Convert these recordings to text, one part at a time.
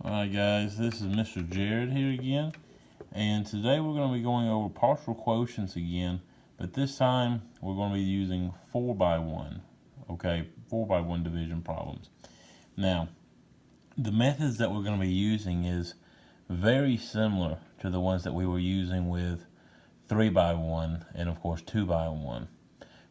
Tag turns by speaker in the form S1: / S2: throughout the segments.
S1: Alright guys, this is Mr. Jared here again, and today we're going to be going over partial quotients again, but this time we're going to be using 4x1, okay, 4x1 division problems. Now, the methods that we're going to be using is very similar to the ones that we were using with 3x1 and of course 2x1.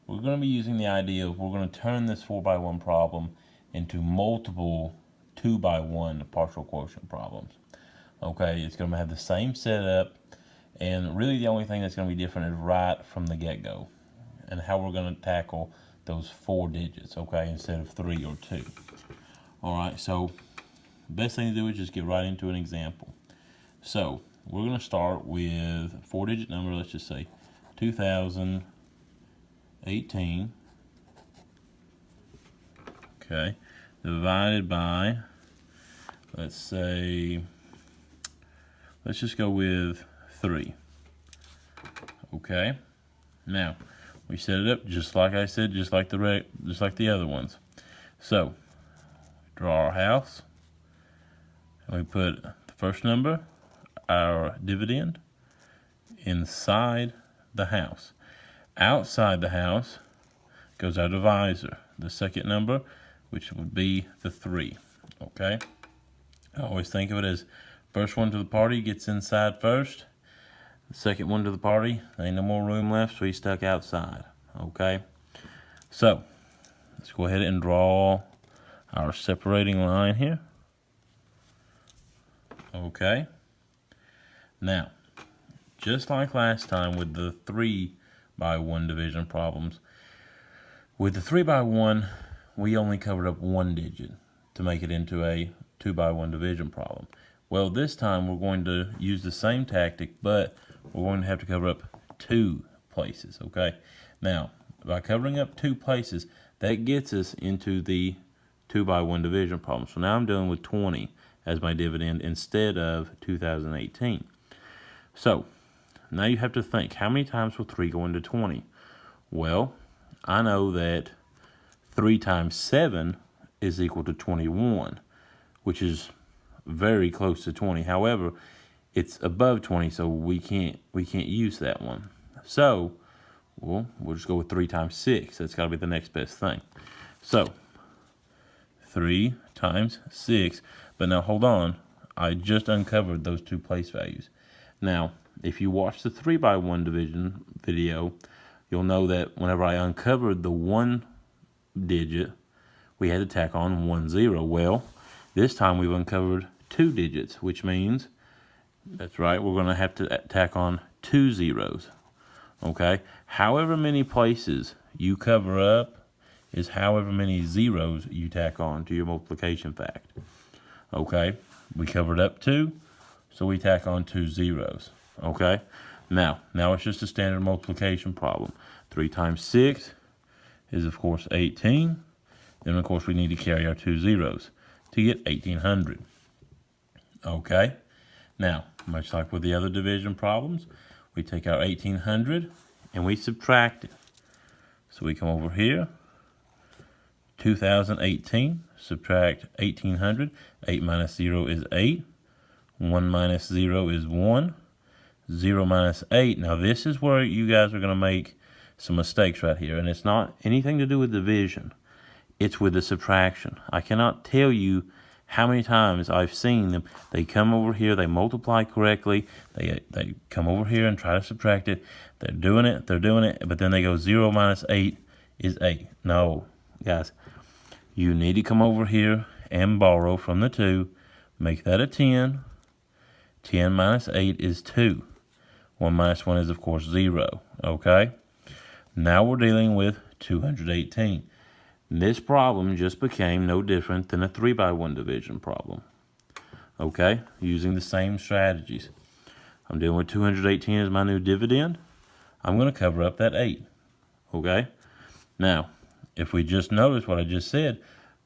S1: We're going to be using the idea of we're going to turn this 4x1 problem into multiple 2x1 partial quotient problems. Okay, it's going to have the same setup, and really the only thing that's going to be different is right from the get-go and how we're going to tackle those 4 digits, okay, instead of 3 or 2. Alright, so best thing to do is just get right into an example. So we're going to start with a 4-digit number. Let's just say 2018, okay, divided by, let's just go with 3. Okay, now we set it up just like I said, just like the other ones. So draw our house, and we put the first number, our dividend, inside the house. Outside the house goes our divisor, the second number, which would be the 3. Okay, I always think of it as first one to the party gets inside first, the second one to the party, there ain't no more room left, so he's stuck outside. Okay, so let's go ahead and draw our separating line here. Okay, now just like last time with the 3x1 division problems, with the 3x1 we only covered up 1 digit to make it into a 2x1 division problem. Well, this time we're going to use the same tactic, but we're going to have to cover up 2 places, okay? Now, by covering up 2 places, that gets us into the 2x1 division problem. So now I'm dealing with 20 as my dividend instead of 2018. So, now you have to think, how many times will 3 go into 20? Well, I know that 3 times 7 is equal to 21, which is very close to 20. However, it's above 20, so we can't use that one. So, we'll just go with 3 times 6. That's got to be the next best thing. So, 3 times 6. But now hold on, I just uncovered those 2 place values. Now, if you watch the 3x1 division video, you'll know that whenever I uncovered the 1 digit, we had to tack on 1 0. Well, this time we've uncovered 2 digits, which means, that's right, we're going to have to tack on 2 zeros. Okay, however many places you cover up is however many zeros you tack on to your multiplication fact. Okay, we covered up 2, so we tack on 2 zeros. Okay, now it's just a standard multiplication problem. 3 times 6 is of course 18. Then of course we need to carry our 2 zeros to get 1800. Okay, now much like with the other division problems, we take our 1800 and we subtract it. So we come over here, 2018, subtract 1800. 8 minus 0 is 8. 1 minus 0 is 1. 0 minus 8. Now this is where you guys are going to make some mistakes right here, and it's not anything to do with division. It's with the subtraction. I cannot tell you how many times I've seen them. They come over here, they multiply correctly, they come over here and try to subtract it. They're doing it, but then they go 0 minus 8 is 8. No, guys, you need to come over here and borrow from the 2, make that a 10. 10 minus 8 is 2. 1 minus 1 is, of course, 0. Okay? Now we're dealing with 218. This problem just became no different than a 3x1 division problem. Okay? Using the same strategies. I'm dealing with 218 as my new dividend. I'm going to cover up that 8. Okay? Now, if we just notice what I just said,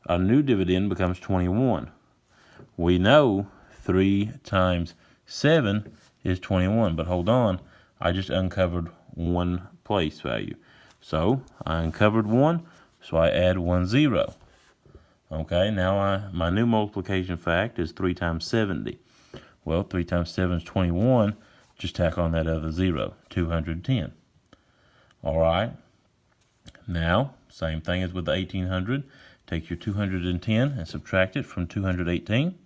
S1: our new dividend becomes 21. We know 3 times 7 is 21, but hold on, I just uncovered 1 place value. So I uncovered 1, so I add 1 0. Okay, now my new multiplication fact is 3 times 70. Well, 3 times 7 is 21. Just tack on that other 0, 210. All right. Now, same thing as with the 1800. Take your 210 and subtract it from 218.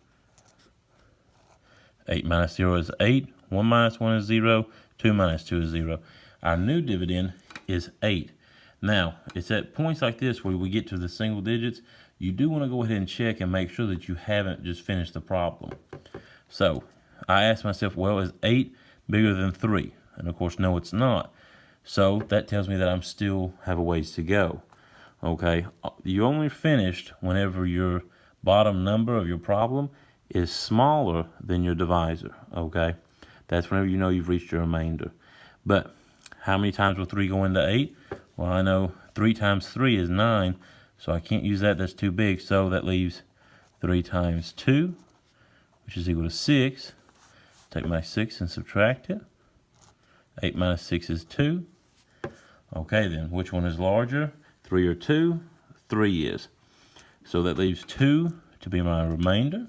S1: 8 minus 0 is 8. 1 minus 1 is 0. 2 minus 2 is 0. Our new dividend is 8. Now, it's at points like this where we get to the single digits, you do want to go ahead and check and make sure that you haven't just finished the problem. So, I asked myself, well, is 8 bigger than 3? And of course, no, it's not. So, that tells me that I'm still have a ways to go. Okay, you only finished whenever your bottom number of your problem is smaller than your divisor. Okay, that's whenever you know you've reached your remainder. But how many times will 3 go into 8? Well, I know 3 times 3 is 9, so I can't use that. That's too big. So that leaves 3 times 2, which is equal to 6. Take my 6 and subtract it. 8 minus 6 is 2. Okay, then, which one is larger? 3 or 2? 3 is. So that leaves 2 to be my remainder.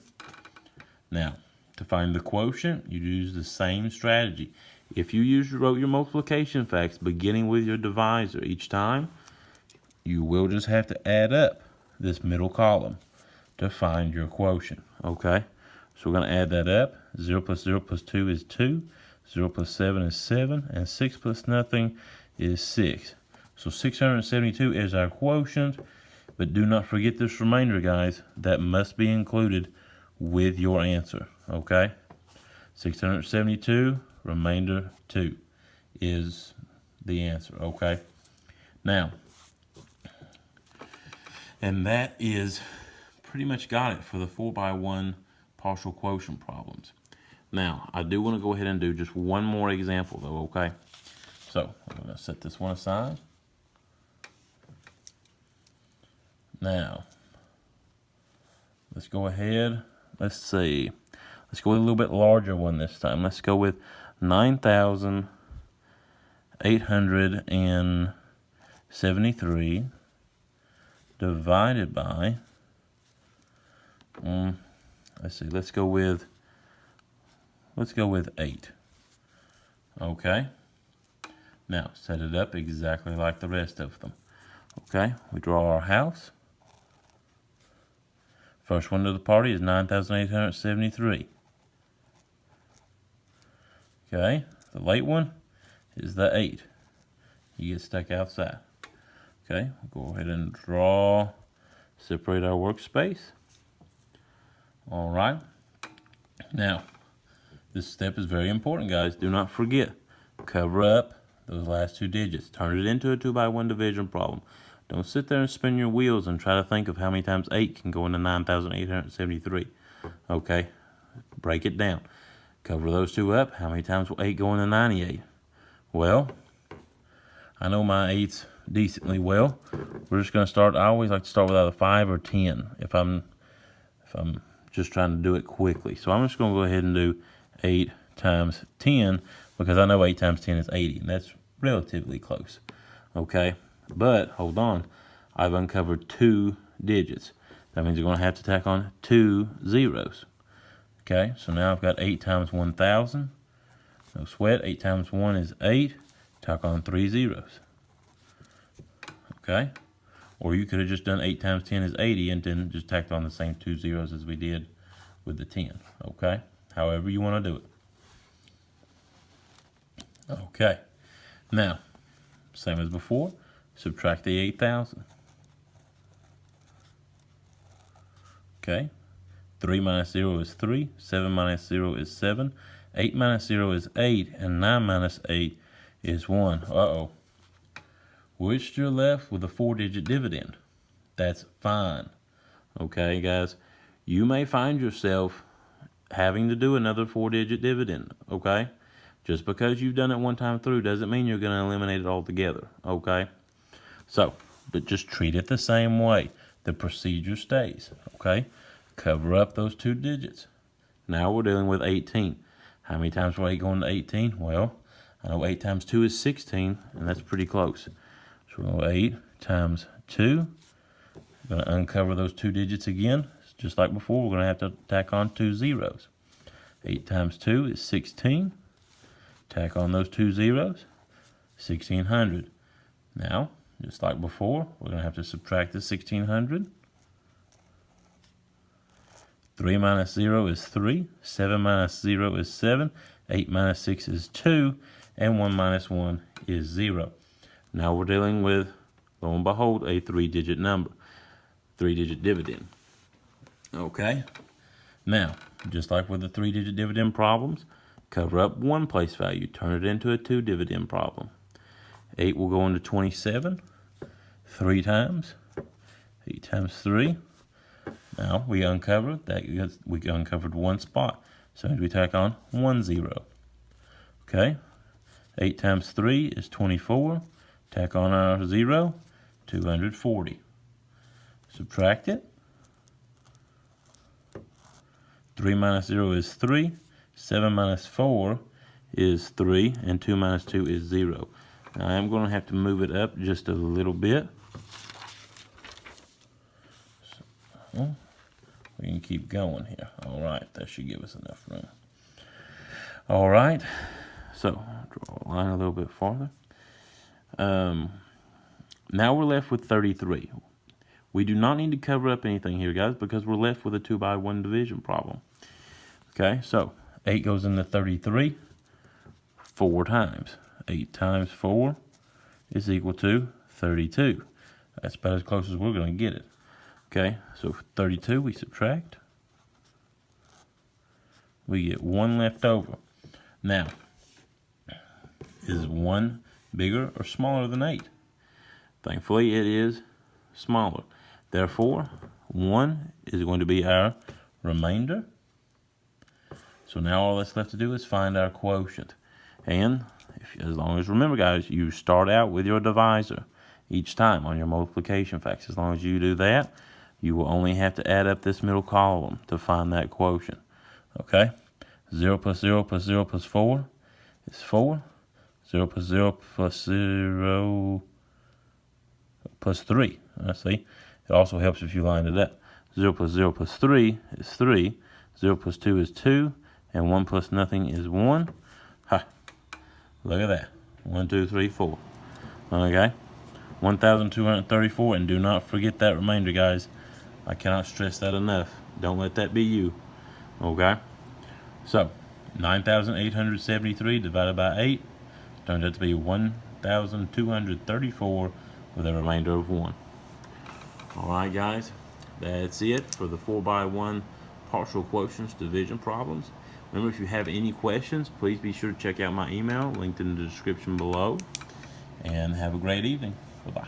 S1: Now, to find the quotient, you use the same strategy. If you wrote your multiplication facts beginning with your divisor each time, you will just have to add up this middle column to find your quotient. Okay? So we're going to add that up. 0 plus 0 plus 2 is 2. 0 plus 7 is 7. And 6 plus nothing is 6. So 672 is our quotient. But do not forget this remainder, guys. That must be included with your answer. Okay? 672, remainder 2 is the answer. Okay? Now, and that is pretty much got it for the 4x1 partial quotient problems. Now, I do want to go ahead and do just one more example, though, okay? So, I'm going to set this one aside. Now, let's go ahead. Let's see. Let's go with a little bit larger one this time. Let's go with 9,873 divided by, let's see, let's go with 8. Okay. Now, set it up exactly like the rest of them. Okay, we draw our house. First one to the party is 9,873. Okay, the late one is the 8. You get stuck outside. Okay, we'll go ahead and draw, separate our workspace. All right. Now, this step is very important, guys. Do not forget, cover up those last 2 digits. Turn it into a 2x1 division problem. Don't sit there and spin your wheels and try to think of how many times 8 can go into 9,873. Okay, break it down. Cover those 2 up. How many times will 8 go into 98? Well, I know my 8s decently well. We're just going to start. I always like to start with either 5 or 10 if I'm just trying to do it quickly. So I'm just going to go ahead and do 8 times 10 because I know 8 times 10 is 80, and that's relatively close. Okay, but hold on. I've uncovered 2 digits. That means you're going to have to tack on 2 zeros. Okay, so now I've got 8 times 1,000. No sweat. 8 times 1 is 8. Tack on 3 zeros. Okay, or you could have just done 8 times 10 is 80 and then just tacked on the same 2 zeros as we did with the 10. Okay, however you want to do it. Okay, now, same as before, subtract the 8,000. Okay, 3 minus 0 is 3, 7 minus 0 is 7, 8 minus 0 is 8, and 9 minus 8 is 1. Uh-oh. We're still left with a 4-digit dividend. That's fine. Okay, guys? You may find yourself having to do another 4-digit dividend, okay? Just because you've done it one time through doesn't mean you're going to eliminate it altogether, okay? So, but just treat it the same way. The procedure stays, okay? Cover up those 2 digits. Now we're dealing with 18. How many times will 8 go into 18? Well, I know 8 times 2 is 16, and that's pretty close. So we'll go 8 times 2, We're going to uncover those 2 digits again. Just like before, we're going to have to tack on 2 zeros. 8 times 2 is 16. Tack on those 2 zeros, 1600. Now, just like before, we're going to have to subtract the 1600. 3 minus 0 is 3. 7 minus 0 is 7. 8 minus 6 is 2. And 1 minus 1 is 0. Now we're dealing with, lo and behold, a 3-digit number. 3-digit dividend. Okay? Now, just like with the 3-digit dividend problems, cover up one place value. Turn it into a 2 dividend problem. 8 will go into 27 3 times. 8 times 3. Now we uncover that we uncovered one spot. So we tack on 1 0. Okay? 8 times 3 is 24. Tack on our 0, 240. Subtract it. 3 minus 0 is 3. 7 minus 4 is 3. And 2 minus 2 is 0. Now I am going to have to move it up just a little bit. So, we can keep going here. All right, that should give us enough room. All right, so draw a line a little bit farther. Now we're left with 33. We do not need to cover up anything here, guys, because we're left with a 2-by-1 division problem. Okay, so 8 goes into 33 4 times. 8 times 4 is equal to 32. That's about as close as we're going to get it. Okay, so for 32 we subtract. We get 1 left over. Now, is 1 bigger or smaller than 8? Thankfully it is smaller. Therefore, 1 is going to be our remainder. So now all that's left to do is find our quotient. And as long as, remember guys, you start out with your divisor each time on your multiplication facts. As long as you do that, you will only have to add up this middle column to find that quotient. Okay? 0 plus 0 plus 0 plus 4 is 4. 0 plus 0 plus 0 plus 3. See? It also helps if you line it up. 0 plus 0 plus 3 is 3. 0 plus 2 is 2. And 1 plus nothing is 1. Ha! Look at that. 1, 2, 3, 4. Okay? 1,234. And do not forget that remainder, guys. I cannot stress that enough. Don't let that be you. Okay? So, 9,873 divided by 8 turns out to be 1,234 with a remainder of 1. Alright guys, that's it for the 4-by-1 partial quotients division problems. Remember, if you have any questions, please be sure to check out my email linked in the description below. And have a great evening. Bye-bye.